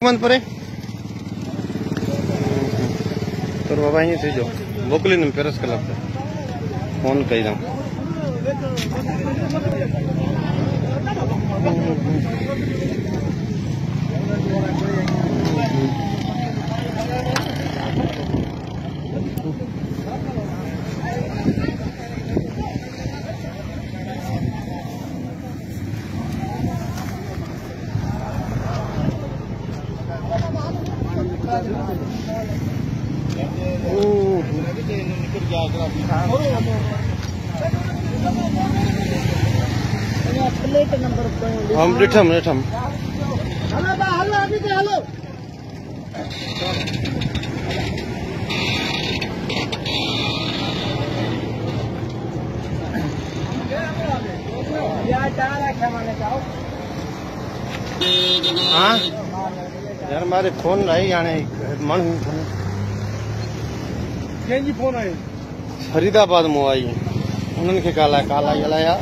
परे तो बाबा ये थी जो मोकली ने पेरस क्लब पे फोन कई दम हम डिठम डिठम हाँ यार हमारे फोन आई यानी मन फोन आई फरीदाबाद में आई उन्होंने काला काला जलाया।